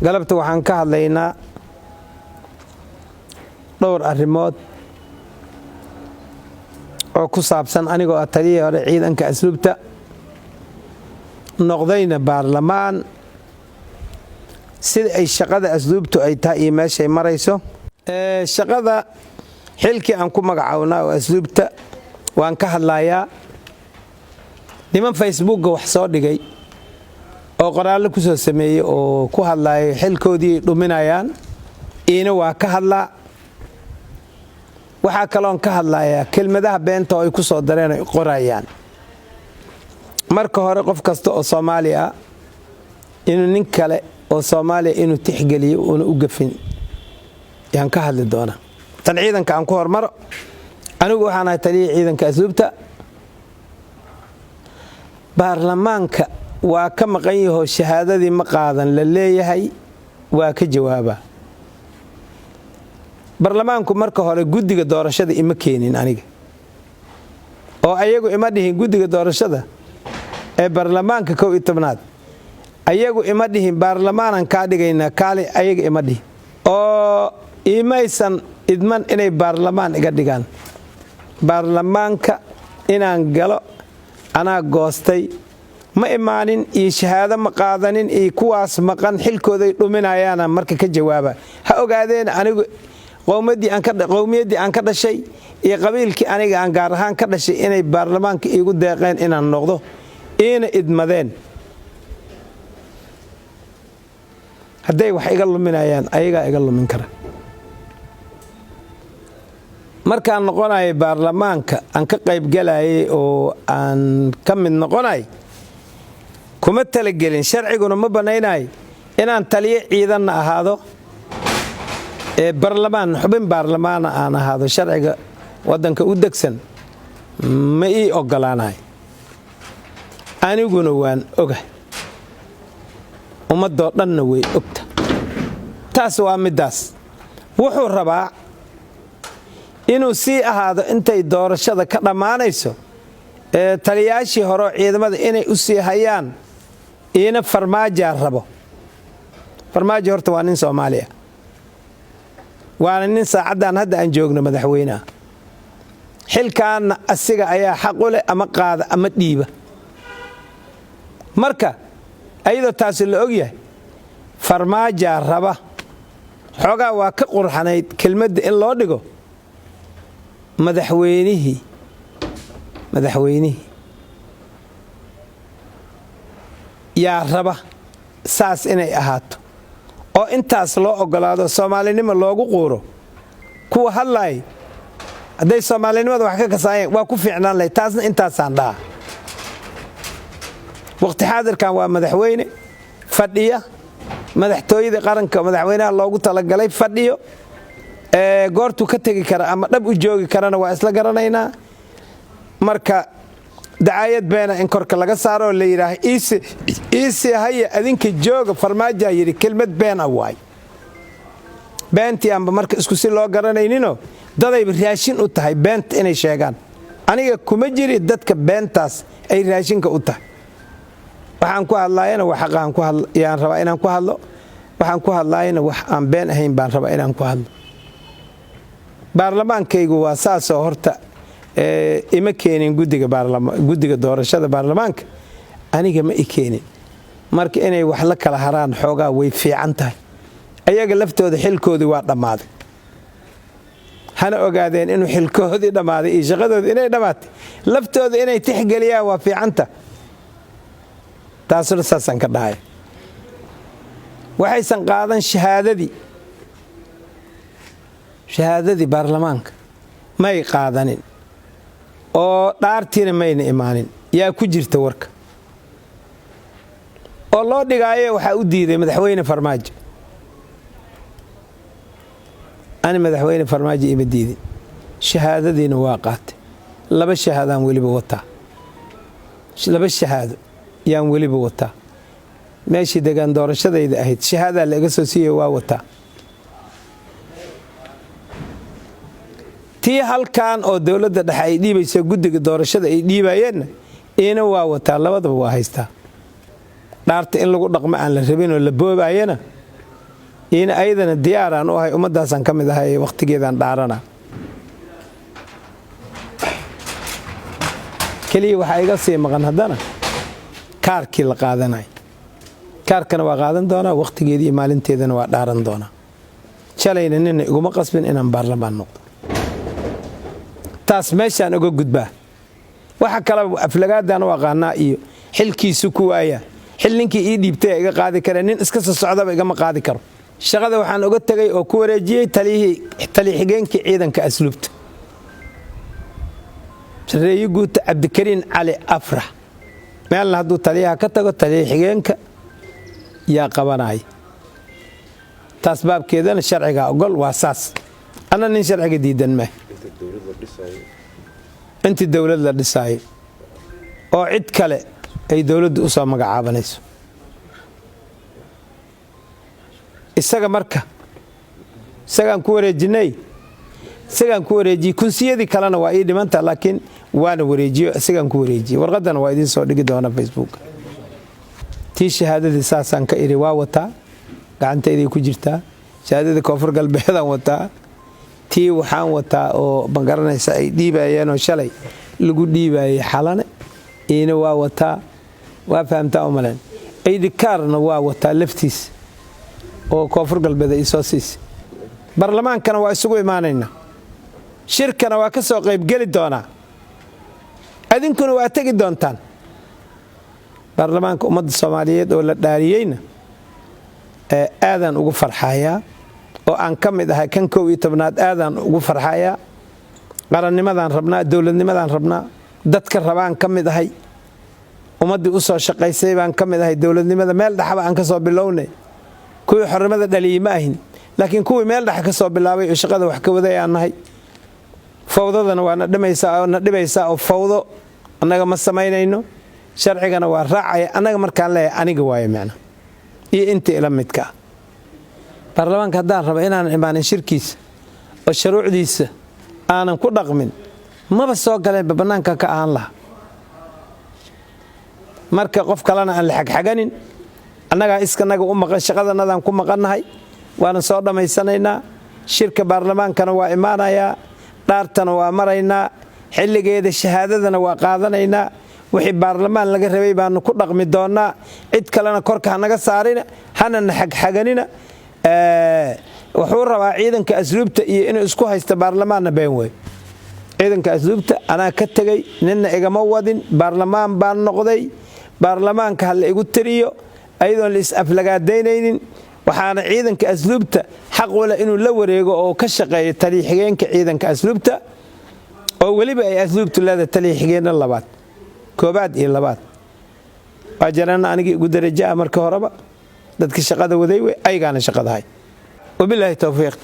galabta waxaan ka hadlaynaa dhowr arrimood oo ku saabsan anigoo taliye hore ciidanka asluubta noqdayna baarlamaan sida ay shaqada asluubtu ay tahay iyo meeshay marayso shaqada xilkii aan ku magacawnaa oo asluubta waan ka hadlayaa niman facebookga wax soo dhigay oo qoraallo ku soo sameeyay oo ku hadlaayay xilkoodii dhuminayaan iina waa ka hadlaa waxaa kaloon ka hadlayaa kelmadaha beenta oo ay ku soo dareen ay qorayaan marka hore qof kasta oo Soomaali ah inuu nin kale oo Soomaali inuu tixgeliyo oo u gafin yaan ka hadli doona tan ciidanka aan ku hormaro anigu waxaan ahay taliye ciidanka asluubta baarlamaanka waa ka maqan yahay shahaadadii ma qaadan la leeyahay waa ka jawaaba baarlamaanku marka hore guddiga doorashada ima keenin aniga oo ayagu ima dhihin guddiga doorashada ee baarlamaanka 11aad ayagu ima dhihin baarlamaanan ka dhigayna kaali ayaga ima dhihin oo imaysan idman inay baarlamaan iga dhigaan baarlamaanka inaan galo anaa goostay ma imaanin iyo shahaado ma qaadanin iyo kuwaas maqan xilkooday dhuminayaan marka ka jawaaba ha ogaadeen anigu qowmiyadii aan ka dhashay iyo qabiilkii aniga aan gaar ahaan ka dhashay inay baarlamaanka iigu deeqeen inaan noqdo ina idmadeen hadday wax iga luminayaan ayaga iga lumin kara markaan noqonay baarlamaanka aan ka qayb galayay oo aan ka mid noqonay kuma talagelin sharciguna ma banaynay inaan taliye ciidan ahaado ee baarlamaan xubin baarlamaan aan ahaado sharciga wadanka u degsan ma ii ogolaanay aniguna waan ogahay ummadoo dhanna way ogta taas waa midaas wuxuu rabaa inuu sii ahaado intay doorashada ka dhamaanayso ee taliyaashii hore ciidamada inay u sii hayaan ina farmaajo rabo farmaajo horta waa nin Soomaali ah waana nin saacadan hadda aan joogno madaxweynaha xilkaan asiga ayaa xaq u leh ama qaada ama dhiiba marka ayadoo taas la og yahay farmaajo raba xogaa waa ka qurxanayd kelmadda in loo dhigo madaxweynihi yaa raba saas inay ahaato oo intaas loo ogolaado Soomaalinimo loogu quuro kuwa hadlay haday Soomaalinimada wax ka kasaayeen waa ku fiicnaan leh taasna intaasaan dhaa waqti xaadirkan waa madaxweyne fadhiya madaxtooyada qaranka madaxweynaha loogu talagalay fadhiyo goortu ka tagi kara ama dhab u joogi karana waa isla garanaynaa marka daayad beena in korka laga saaro la yiraahay iisi haya adinka jooga farmaajo yiri kelmad been awaay beenti amba marka isku si loo garanaynino daday raashin u tahay beent inay sheegaan aniga kuma jiri dadka beentaas ay raashinka u tahay waxaan ku hadlaayana wax xaqaan ku hadlayaan rabaa inaan ku hadlo waxaan ku hadlaayana wax aan been ahayn baan rabaa inaan ku hadlo baarlamaankaygu waa saas oo horta ima keenin guddiga doorashada baarlamaanka aniga ma keenin marka inay wax la kala haraan xoogaa way fiican tahay ayaga laftooda xilkoodii waa dhamaaday hana ogaadeen inuu xilkoodii dhamaaday iyo shaqadoodii inay dhamaatay laftooda inay tixgeliyaan waa fiicanta taasuna saasan ka dhahay waxaysan qaadan shahaadadii baarlamaanka may qaadanin oo dhaartiina mayna imaanin yaa ku jirta warka oo loo dhigaayo waxa u diiday madaxweyne farmaajo ani madaxweyne farmaajo ima diidin shahaadadiina waa qaatay laba shahaadaan waliba wataa laba shahaado yaan waliba wataa meeshii deegaan doorashadayda ahayd shahaada laga soo siiyay waa wataa tii halkan oo dawladda dhexe ay dhiibayso guddiga doorashada ay dhiibayeen ina waa wataa labadaba waa haystaa dhaarta in lagu dhaqmo aan la rabin oo la boobayana in ayadana diyaaraan u ahay ummadaasan ka mid ahay waqtigeedan dhaarana kaliya waxa iga sii maqan haddana kaarkii la qaadanay kaarkana waa qaadan doonaa waqtigeedii maalinteedana waa dhaaran doonaa shalayna nina iguma qasbin inaan baarlamaan noqdo taas meeshaan uga gudbaa waxa kale aflagaadana waa qaanaa iyo xilkiisu ku waaya xil ninkii ii dhiibtay iga qaadi kara nin iska soo socdaba igama qaadi karo shaqada waxaan uga tagay oo ku wareejiyay taliye-xigeenkii ciidanka asluubta sareeyo guuta Cabdikariin Cali Afrax meelna hadduu taliyaha ka tago taliye-xigeenka yaa qabanay taas baabkeedana sharciga ogol waa saas ana nin sharciga diidan ma intii dawlad la dhisay oo cid kale ay dawladdu u soo magacaabanayso isaga marka isagaan ku wareejiyay kunsiyadii kalena waa ii dhimanta laakiin waana wareejiyo isagaan ku wareejiyay warqadana waa idin soo dhigi doona Facebook tii shahaadadii saasaan ka iri waa wataa gacanteedii ku jirtaa shahaadada koonfur galbeedaan wataa tii waxaan wataa oo bangaranaysa ay dhiibayeen oo shalay lagu dhiibayay xalane ina waa wataa waa fahamtaa umaleen aydikaarna waa wataa laftiis oo koonfur galbeed ay soo siisay barlamaankana waa isugu imaanayna shirkana waa ka soo qayb geli doonaa adinkuna waa tagi doontaan barlamaanka ummadda Soomaaliyeed oo la dhaariyayna aadan ugu farxayaa oo aan ka mid ahay kan 11aad aadan ugu farxayaa qarannimadan rabnaa dawladnimadan rabnaa dadka rabaan ka mid ahay ummadii u soo shaqaysay baan ka mid ahay dawladnimada meel dhaxba aan ka soo bilownay kuwii xornimada dhaliyay ma ahin laakiin kuwii meel dhax ka soo bilaabay oo shaqada wax ka wadayaan nahay fawdadana waa na dhibaysaa oo fawdo annaga ma samaynayno sharcigana waa raacaya annaga markaan leeyahay aniga waaye macna iyo inta ila midka baarlamaanka haddaan raba inaan imaanin shirkiisa oo shuruucdiisa aanan ku dhaqmin maba soo galeen banaanka ka aan laha marka qof kalena aan la xagxaganin annaga iskanaga u maqan shaqadanadan ku maqannahay waana soo dhamaysanaynaa shirka baarlamaankana waa imaanayaa dhaartana waa maraynaa xilligeeda shahaadadana waa qaadanaynaa wixii baarlamaan laga rabay baanu ku dhaqmi doonaa cid kalena korka hanaga saarina hana xagxaganina wuxuu rabaa ciidanka asluubta iyo inuu isku haysto baarlamaanna been way ciidanka asluubta anaa ka tagay ninna igama wadin baarlamaan baan noqday baarlamaanka hal igu tiriyo ayadoon la is aflagaadaynaynin waxaana ciidanka asluubta xaq wala inuu la wareego oo ka shaqeeyo taliye-xigeenka ciidanka asluubta oo waliba ay asluubtu leedahay taliye-xigeenna labaad koobaad iyo labaad waa jarana anigii ugu darajo marka horeba dadka shaqada waday way aygaana shaqadahay wabillahi tawfiiq